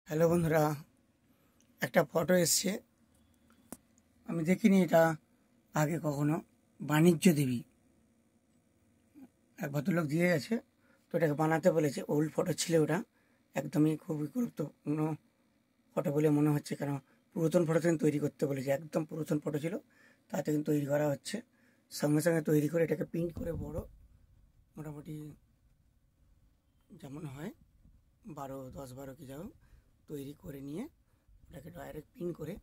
Hello বন্ধুরা, একটা photo এসছে। আমি দেখিনি এটা আগে কখনো। বাণিজ্য দেবী এক ভদ্রলোক দিয়ে গেছে, তো এটাকে বানাতে বলেছে। ওল্ড ফটো ছিল ওটা, একদমই খুবই গুরুত্বপূর্ণ ফটো বলে মনে হচ্ছে, কেন পুরাতন ফটো থেকে তৈরি করতে বলেছে। একদম পুরাতন ফটো ছিল, তাতে কিন্তু তৈরি করা হচ্ছে। সঙ্গে সঙ্গে তৈরি করে এটাকে প্রিন্ট করে বড় মোটামুটি যেমন হয় 10-12 কি যাও তৈরি করে নিয়ে ওটাকে ডাইরেক্ট প্রিন্ট করে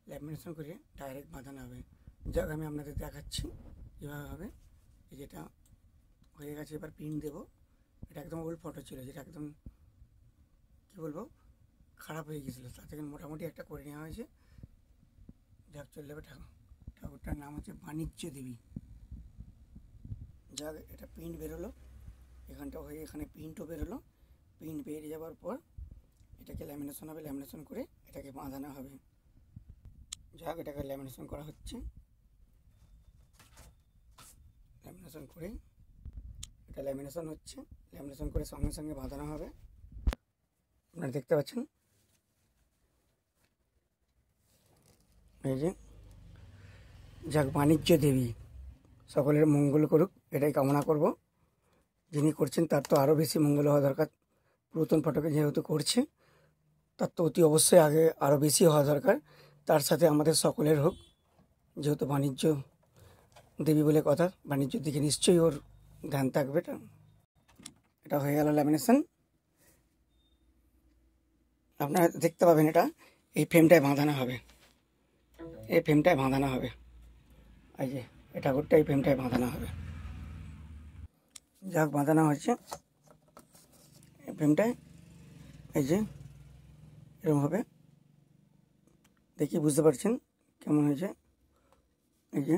ল্যামিনেশন করে ডাইরেক্ট বাঁধানো হবে। যাক, আমি আপনাদের দেখাচ্ছি কীভাবে হবে। এই যেটা হয়ে গেছে, এবার প্রিন্ট দেবো। এটা একদম ওল্ড ফটো ছিল, যেটা একদম কী বলবো খারাপ হয়ে গিয়েছিলো, তার থেকে মোটামুটি একটা করে নেওয়া হয়েছে। যাক, চলে যাবে। ঠাকুরটার নাম হচ্ছে বাণিজ্য দেবী। যাক, এটা প্রিন্ট বেরোলো, এখানটা হয়ে এখানে প্রিন্টও বেরোলো। প্রিন্ট বেরিয়ে যাওয়ার পর এটাকে ল্যামিনেশন হবে, ল্যামিনেশন করে এটাকে বাঁধানো হবে। যাক, এটাকে ল্যামিনেশন করা হচ্ছে। ল্যামিনেশন করে এটা ল্যামিনেশন হচ্ছে, ল্যামিনেশন করে সঙ্গে সঙ্গে বাঁধানো হবে। আপনারা দেখতে পাচ্ছেন, এই যে। যাক, বাণিজ্য দেবী সকলের মঙ্গল করুক, এটাই কামনা করব। যিনি করছেন তার তো আরও বেশি মঙ্গল হওয়া দরকার। পুরাতন ফটোকে যেহেতু করছে, তার তো অতি অবশ্যই আগে আরও বেশি হওয়া দরকার। তার সাথে আমাদের সকলের হোক, যেহেতু বাণিজ্য দেবী বলে কথা, বাণিজ্যের দিকে নিশ্চয়ই ওর ধ্যান থাকবে। এটা হয়ে গেল ল্যামিনেশন। আপনারা দেখতে পাবেন এটা এই ফ্রেমটায় বাঁধানো হবে, এই ফ্রেমটায় বাঁধানো হবে। এই যে এটা ঠাকুরটা এই ফ্রেমটায় বাঁধানো হবে। যাক, বাঁধানো হচ্ছে এই ফ্রেমটায়। এই যে এরকম হবে, দেখি বুঝতে পারছেন কেমন হয়েছে। এই যে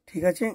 ঠিক আছে।